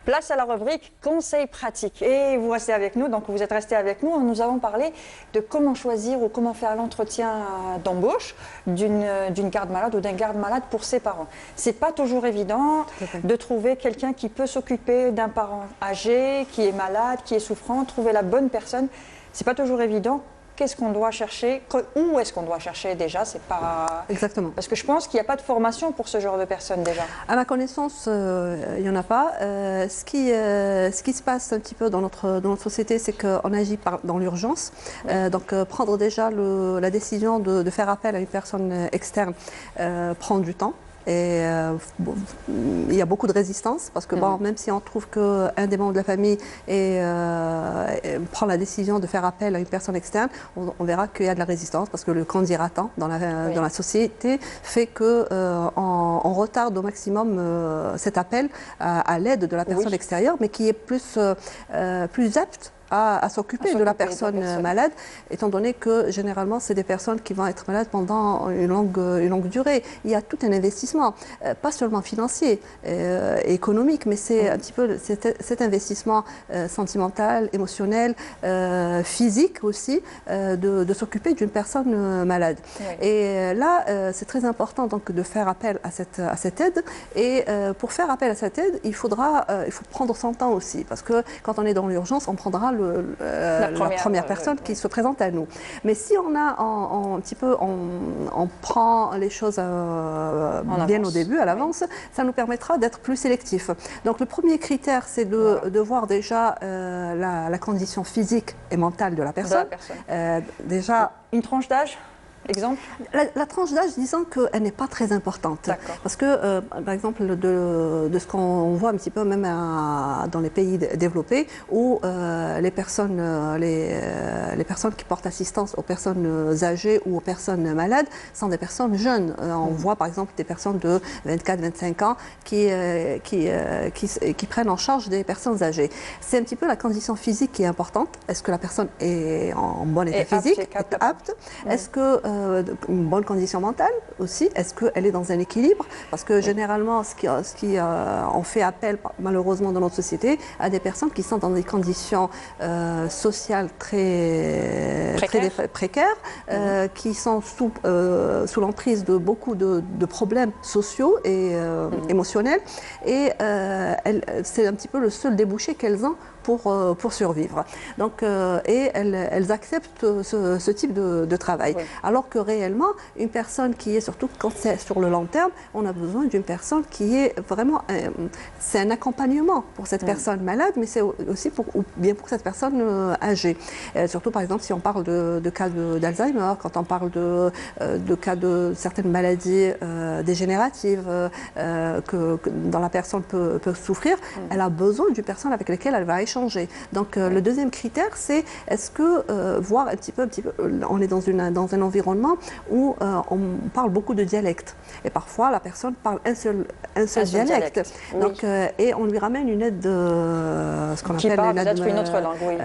Place à la rubrique conseils pratiques. Et vous restez avec nous, donc vous êtes restés avec nous. Nous avons parlé de comment choisir ou comment faire l'entretien d'embauche d'une garde malade ou d'un garde malade pour ses parents. C'est pas toujours évident de trouver quelqu'un qui peut s'occuper d'un parent âgé, qui est malade, qui est souffrant, trouver la bonne personne. C'est pas toujours évident. Qu'est-ce qu'on doit chercher? Où est-ce qu'on doit chercher déjà? C'est pas... Exactement. Parce que je pense qu'il n'y a pas de formation pour ce genre de personnes déjà. À ma connaissance, il n'y en a pas. Ce qui se passe un petit peu dans notre société, c'est qu'on agit dans l'urgence. Donc prendre déjà la décision de faire appel à une personne externe prend du temps. Et il y a beaucoup de résistance parce que même si on trouve qu'un des membres de la famille prend la décision de faire appel à une personne externe, on verra qu'il y a de la résistance parce que le candidatant dans la société fait qu'on retarde au maximum cet appel à l'aide de la personne extérieure, mais qui est plus apte à s'occuper de la personne malade, étant donné que généralement c'est des personnes qui vont être malades pendant une longue durée. Il y a tout un investissement, pas seulement financier, économique, mais c'est un petit peu cet investissement sentimental, émotionnel, physique aussi, de s'occuper d'une personne malade. Oui. Et là, c'est très important donc de faire appel à cette aide. Et pour faire appel à cette aide, il faut prendre son temps aussi, parce que quand on est dans l'urgence, on prendra la première personne qui se présente à nous. Mais si on prend les choses bien au début, à l'avance, ça nous permettra d'être plus sélectifs. Donc le premier critère, c'est de voir déjà la condition physique et mentale de la personne. Déjà, une tranche d'âge? Exemple? La tranche d'âge, disons qu'elle n'est pas très importante. Parce que, par exemple, de ce qu'on voit un petit peu même dans les pays développés, où les personnes qui portent assistance aux personnes âgées ou aux personnes malades sont des personnes jeunes. On voit par exemple des personnes de 24-25 ans qui prennent en charge des personnes âgées. C'est un petit peu la condition physique qui est importante. Est-ce que la personne est en bon état physique, est apte? Est-ce que une bonne condition mentale aussi? Est-ce qu'elle est dans un équilibre? Parce que généralement, on fait appel malheureusement dans notre société à des personnes qui sont dans des conditions sociales très précaires, qui sont sous l'emprise de beaucoup de problèmes sociaux et émotionnels. Et c'est un petit peu le seul débouché qu'elles ont pour survivre. Donc, et elles acceptent ce type de travail. Oui. Alors que réellement, une personne qui est, surtout quand c'est sur le long terme, on a besoin d'une personne qui est vraiment... c'est un accompagnement pour cette personne malade, mais c'est aussi bien pour cette personne âgée. Surtout, par exemple, si on parle de cas d'Alzheimer, quand on parle de cas de certaines maladies dégénératives dont la personne peut souffrir, elle a besoin d'une personne avec laquelle elle va échanger. Donc le deuxième critère, c'est est-ce que, voir un petit peu, on est dans un environnement où on parle beaucoup de dialectes. Et parfois, la personne parle un seul dialecte. Oui. Donc, et on lui ramène une aide, ce qu'on appelle une autre langue, oui.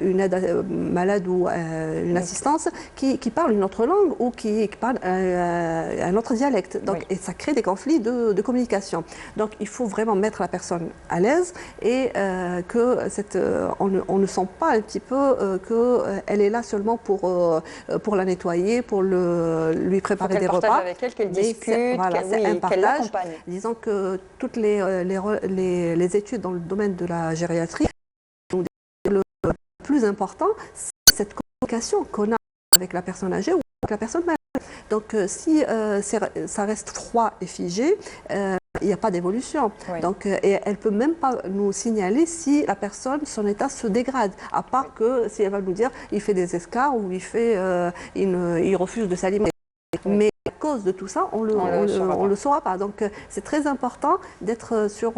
Une aide malade ou une assistance qui parle une autre langue ou qui parle un autre dialecte. Donc, oui. Et ça crée des conflits de communication. Donc, il faut vraiment mettre la personne à l'aise et que on ne sent pas un petit peu qu'elle est là seulement pour la nettoyer, pour lui préparer des repas. Avec elle, qu'elle discute, voilà, qu'elle l'accompagne. Disons que toutes les études dans le domaine de la gériatrie, le plus important, c'est cette communication qu'on a avec la personne âgée ou avec la personne malade. Donc si ça reste froid et figé, il n'y a pas d'évolution. Oui. Donc, et elle ne peut même pas nous signaler si la personne, son état se dégrade, à part que si elle va nous dire il fait des escarres ou il refuse de s'alimenter. Oui. Mais à cause de tout ça, on le saura pas. Donc c'est très important d'être sur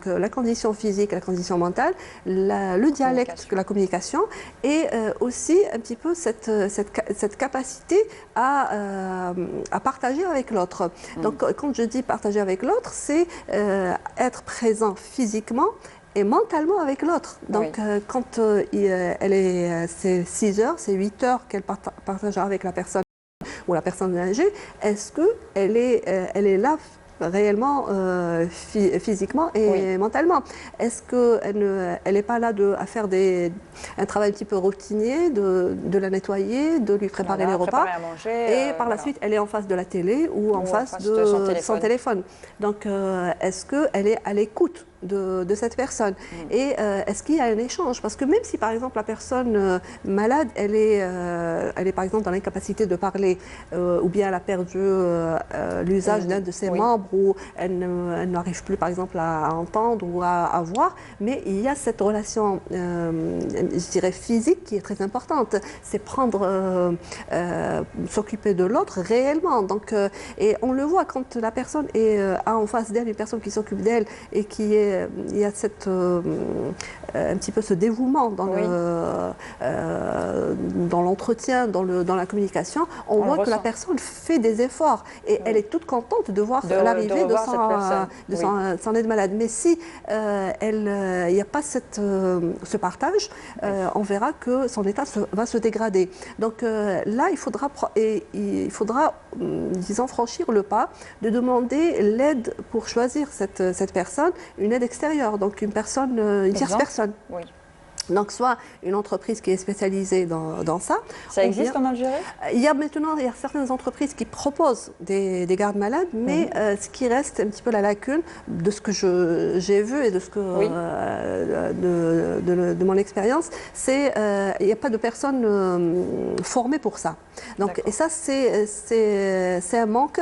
la condition physique, la condition mentale, le dialecte, la communication et aussi un petit peu cette capacité à partager avec l'autre. Donc quand je dis partager avec l'autre, c'est être présent physiquement et mentalement avec l'autre. Donc oui. Quand c'est 6 heures, c'est 8 heures qu'elle partagera avec la personne ou la personne âgée, est-ce qu'elle est là réellement physiquement et oui. mentalement? Est-ce qu'elle n'est pas là à faire un travail un petit peu routinier, de la nettoyer, de lui préparer les repas à manger, et par la suite elle est en face de la télé ou en face de son téléphone. Donc est-ce qu'elle est à l'écoute de cette personne et est-ce qu'il y a un échange? Parce que même si par exemple la personne malade, elle est par exemple dans l'incapacité de parler ou bien elle a perdu l'usage d'un de ses membres ou elle n'arrive plus par exemple à entendre ou à voir, mais il y a cette relation, je dirais physique qui est très importante. C'est s'occuper de l'autre réellement. Donc, et on le voit quand la personne a en face d'elle une personne qui s'occupe d'elle et il y a un petit peu ce dévouement dans l'entretien, dans la communication. On voit que la personne fait des efforts et elle est toute contente de voir l'arrivée de son aide malade. Mais si il n'y a pas ce partage, on verra que son état va se dégrader. Donc là, il faudra, disons, franchir le pas de demander l'aide pour choisir cette personne, une aide extérieure, donc une tierce personne. Oui. Donc, soit une entreprise qui est spécialisée dans ça. Ça existe en Algérie? Il y a certaines entreprises qui proposent des gardes malades, mais ce qui reste un petit peu la lacune de ce que j'ai vu et de ce que de mon expérience, c'est il n'y a pas de personnes formées pour ça. Donc, et ça, c'est un manque.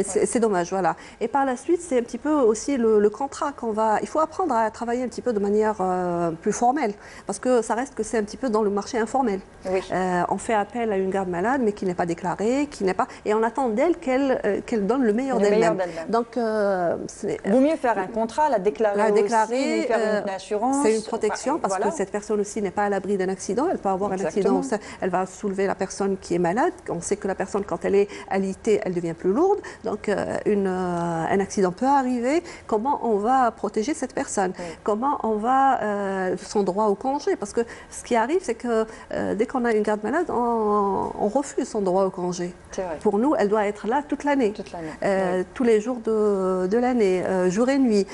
C'est dommage, voilà. Et par la suite, c'est un petit peu aussi le contrat il faut apprendre à travailler un petit peu de manière plus formelle. parce que ça reste que c'est un petit peu dans le marché informel. Oui. On fait appel à une garde malade, mais qui n'est pas déclarée, qui n'est pas, et on attend d'elle qu'elle donne le meilleur d'elle-même. Donc, vaut mieux faire un contrat, la déclarer, aussi, lui faire une assurance. C'est une protection parce voilà. que cette personne aussi n'est pas à l'abri d'un accident. Elle peut avoir un accident, elle va soulever la personne qui est malade. On sait que la personne, quand elle est alitée, elle devient plus lourde. Donc, un accident peut arriver. Comment on va protéger cette personne? Comment on va son droit au congé? Parce que ce qui arrive, c'est que dès qu'on a une garde malade, on refuse son droit au congé. Pour nous, elle doit être là toute l'année, tous les jours de l'année, jour et nuit.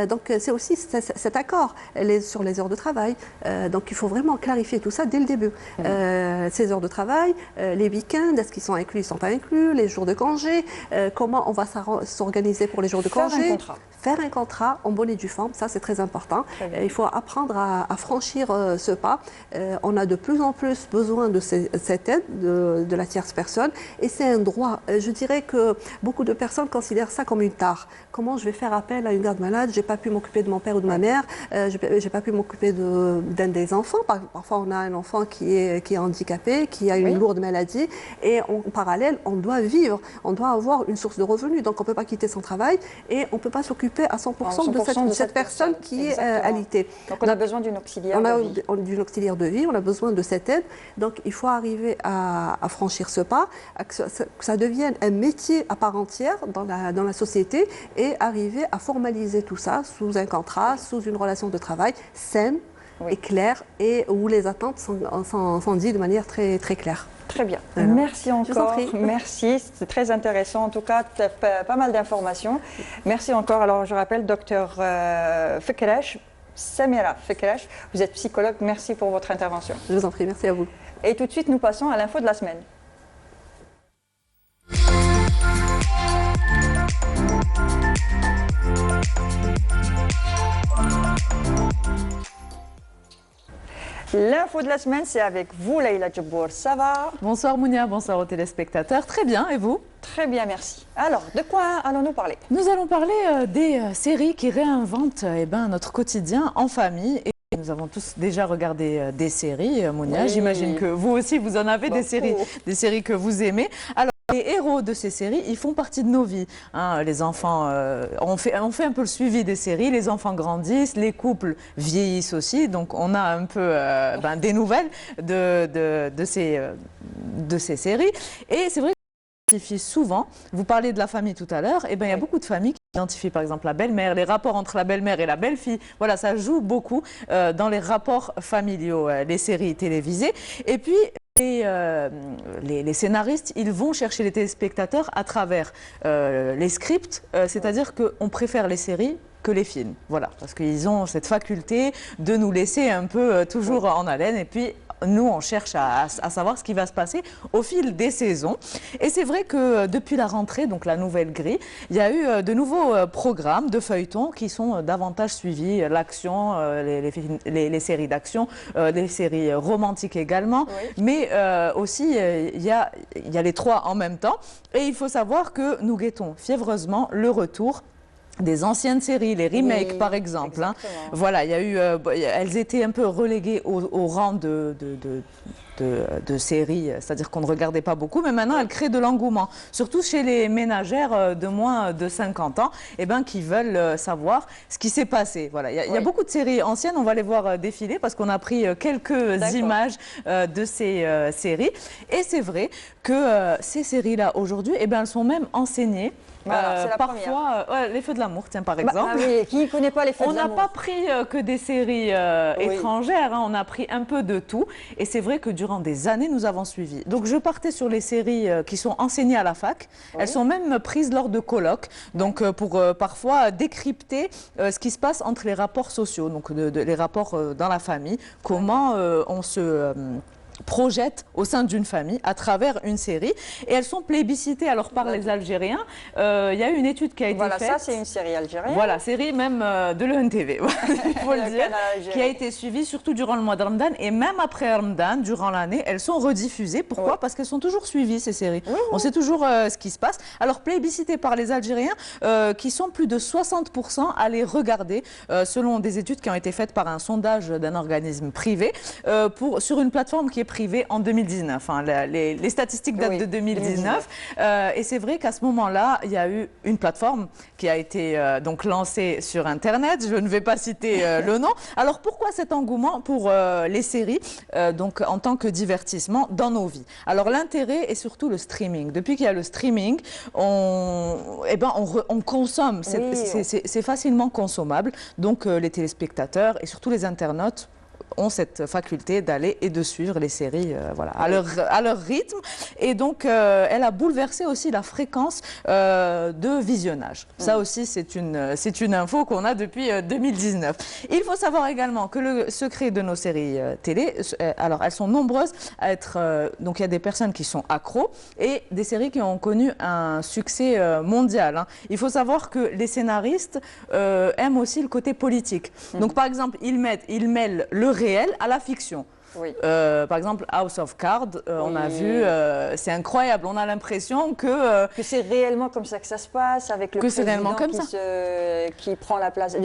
Donc, c'est aussi cet accord sur les heures de travail. Donc, il faut vraiment clarifier tout ça dès le début. Ces heures de travail, les week-ends, est-ce qu'ils sont inclus, ils ne sont pas inclus, les jours de congé, comment on va s'organiser pour les jours de congé. Faire un contrat en bonne et due forme, ça c'est très important. Il faut apprendre à franchir ce pas. On a de plus en plus besoin de cette aide de la tierce personne et c'est un droit. Je dirais que beaucoup de personnes considèrent ça comme une tare. Comment je vais faire appel à une garde malade? J'ai pas pu m'occuper de mon père ou de ma mère, j'ai pas pu m'occuper d'un des enfants. Parfois on a un enfant qui est handicapé, qui a une lourde maladie et en parallèle on doit vivre, on doit avoir une source de revenus. Donc on peut pas quitter son travail et on peut pas s'occuper à 100% de cette personne qui est alitée. Donc on a besoin d'une auxiliaire de vie. On a d'une auxiliaire de vie, on a besoin de cette aide. Donc il faut arriver à franchir ce pas, que ça devienne un métier à part entière dans la société et arriver à formaliser tout ça sous un contrat, sous une relation de travail saine et claire et où les attentes sont dites de manière très, très claire. Très bien. Voilà. Merci encore. Merci. C'est très intéressant. En tout cas, pas mal d'informations. Merci encore. Alors, je rappelle, docteur Fekeresh, Samira Fekeresh, vous êtes psychologue. Merci pour votre intervention. Je vous en prie. Merci à vous. Et tout de suite, nous passons à l'info de la semaine. L'info de la semaine, c'est avec vous, Leïla Djebbour. Ça va? Bonsoir Mounia, bonsoir aux téléspectateurs. Très bien, et vous? Très bien, merci. Alors, de quoi allons-nous parler? Nous allons parler des séries qui réinventent notre quotidien en famille. Et nous avons tous déjà regardé des séries, Mounia. J'imagine que vous aussi, vous en avez des séries que vous aimez. Alors, les héros de ces séries, ils font partie de nos vies. Hein, les enfants, on fait un peu le suivi des séries, les enfants grandissent, les couples vieillissent aussi, donc on a un peu des nouvelles de ces séries. Et c'est vrai qu'on identifie souvent, vous parliez de la famille tout à l'heure, il y a beaucoup de familles qui identifient par exemple la belle-mère, les rapports entre la belle-mère et la belle-fille. Voilà, ça joue beaucoup dans les rapports familiaux, les séries télévisées. Et puis, les scénaristes, ils vont chercher les téléspectateurs à travers les scripts, c'est-à-dire qu'on préfère les séries que les films. Voilà, parce qu'ils ont cette faculté de nous laisser un peu toujours en haleine et puis nous, on cherche à savoir ce qui va se passer au fil des saisons. Et c'est vrai que depuis la rentrée, donc la nouvelle grille, il y a eu de nouveaux programmes de feuilletons qui sont davantage suivis. L'action, les séries d'action, les séries romantiques également. Mais aussi, il y a les trois en même temps. Et il faut savoir que nous guettons fiévreusement le retour des anciennes séries, les remakes par exemple. Hein. Voilà, il y a eu, elles étaient un peu reléguées au rang de séries, c'est-à-dire qu'on ne regardait pas beaucoup, mais maintenant elles créent de l'engouement, surtout chez les ménagères de moins de 50 ans, qui veulent savoir ce qui s'est passé. Voilà, il y a beaucoup de séries anciennes, on va les voir défiler parce qu'on a pris quelques images de ces séries. Et c'est vrai que ces séries-là aujourd'hui, elles sont même enseignées. Voilà, parfois, les Feux de l'amour, tiens, par exemple. Qui ne connaît pas les Feux de l'amour? On n'a pas pris que des séries étrangères, hein, on a pris un peu de tout. Et c'est vrai que durant des années, nous avons suivi. Donc, je partais sur les séries qui sont enseignées à la fac. Elles sont même prises lors de colloques, donc pour parfois décrypter ce qui se passe entre les rapports sociaux, donc les rapports dans la famille, comment projettent au sein d'une famille à travers une série. Et elles sont plébiscitées alors par les Algériens. Il y a eu une étude qui a été faite. Voilà, ça c'est une série algérienne. Voilà, série même de l'ENTV, il faut le dire, qui a été suivie surtout durant le mois de Ramadan et même après Ramadan, durant l'année, elles sont rediffusées. Pourquoi? Parce qu'elles sont toujours suivies, ces séries. On sait toujours ce qui se passe. Alors, plébiscitées par les Algériens, qui sont plus de 60% à les regarder, selon des études qui ont été faites par un sondage d'un organisme privé, sur une plateforme qui est privée en 2019. Hein. Les statistiques datent de 2019. Et c'est vrai qu'à ce moment-là, il y a eu une plateforme qui a été donc lancée sur Internet. Je ne vais pas citer le nom. Alors, pourquoi cet engouement pour les séries donc, en tant que divertissement dans nos vies? Alors, l'intérêt est surtout le streaming. Depuis qu'il y a le streaming, on consomme. C'est facilement consommable. Donc, les téléspectateurs et surtout les internautes ont cette faculté d'aller et de suivre les séries voilà, à leur rythme. Et donc, elle a bouleversé aussi la fréquence de visionnage. Ça aussi, c'est une info qu'on a depuis 2019. Il faut savoir également que le secret de nos séries télé, alors elles sont nombreuses à être... donc, il y a des personnes qui sont accros et des séries qui ont connu un succès mondial. Hein. Il faut savoir que les scénaristes aiment aussi le côté politique. Donc, par exemple, ils mêlent le réel à la fiction. Par exemple, House of Cards, on a vu, c'est incroyable, on a l'impression que c'est réellement comme ça que ça se passe, avec le président qui prend la place.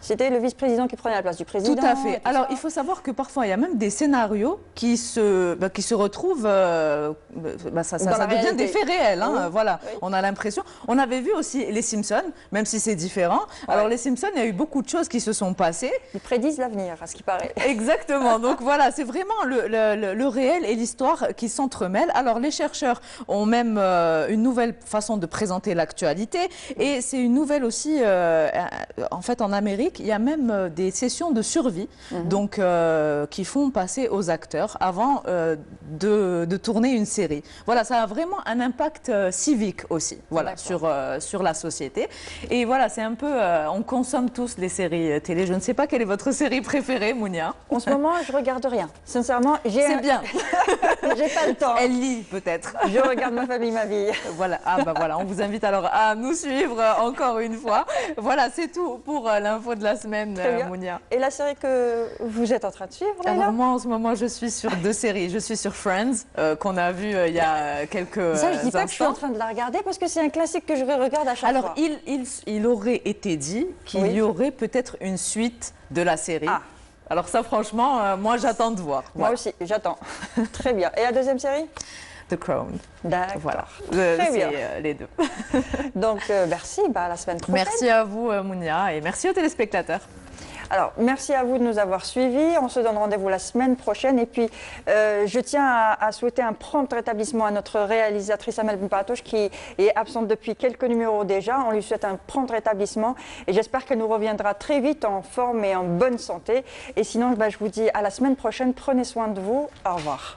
C'était le vice-président qui prenait la place du président. Tout à fait. Alors, il faut savoir que parfois, il y a même des scénarios qui se retrouvent, ça devient des faits réels. Hein, voilà, on a l'impression. On avait vu aussi les Simpsons, même si c'est différent. Alors, les Simpsons, il y a eu beaucoup de choses qui se sont passées. Ils prédisent l'avenir, à ce qui paraît. Exactement. Donc, voilà, c'est vraiment le réel et l'histoire qui s'entremêlent. Alors, les chercheurs ont même une nouvelle façon de présenter l'actualité et c'est une nouvelle aussi, en fait, en Amérique, il y a même des sessions de survie donc, qui font passer aux acteurs avant de tourner une série. Voilà, ça a vraiment un impact civique aussi, voilà, sur la société. Et voilà, c'est un peu, on consomme tous les séries télé. Je ne sais pas quelle est votre série préférée, Mounia? En ce moment, je regarde rien. Sincèrement, c'est bien. J'ai pas le temps. Elle lit peut-être. Je regarde Ma famille, ma vie. Voilà. Ah bah voilà, on vous invite alors à nous suivre encore une fois. Voilà, c'est tout pour l'info de la semaine, Mounia. Et la série que vous êtes en train de suivre, Laila? Alors moi, en ce moment, je suis sur 2 séries. Je suis sur Friends, qu'on a vu il y a quelques instants. Ça, je dis pas que je suis en train de la regarder parce que c'est un classique que je regarde à chaque fois. Alors, il aurait été dit qu'il y aurait peut-être une suite de la série. Ah. Alors ça, franchement, moi, j'attends de voir. Moi aussi, j'attends. Très bien. Et la deuxième série? The Crown. D'accord. Voilà. Très bien. Les deux. Donc, merci. À la semaine prochaine. Merci à vous, Mounia, et merci aux téléspectateurs. Alors, merci à vous de nous avoir suivis. On se donne rendez-vous la semaine prochaine. Et puis, je tiens à souhaiter un prompt rétablissement à notre réalisatrice Amel Benpatoche qui est absente depuis quelques numéros déjà. On lui souhaite un prompt rétablissement et j'espère qu'elle nous reviendra très vite en forme et en bonne santé. Et sinon, je vous dis à la semaine prochaine. Prenez soin de vous. Au revoir.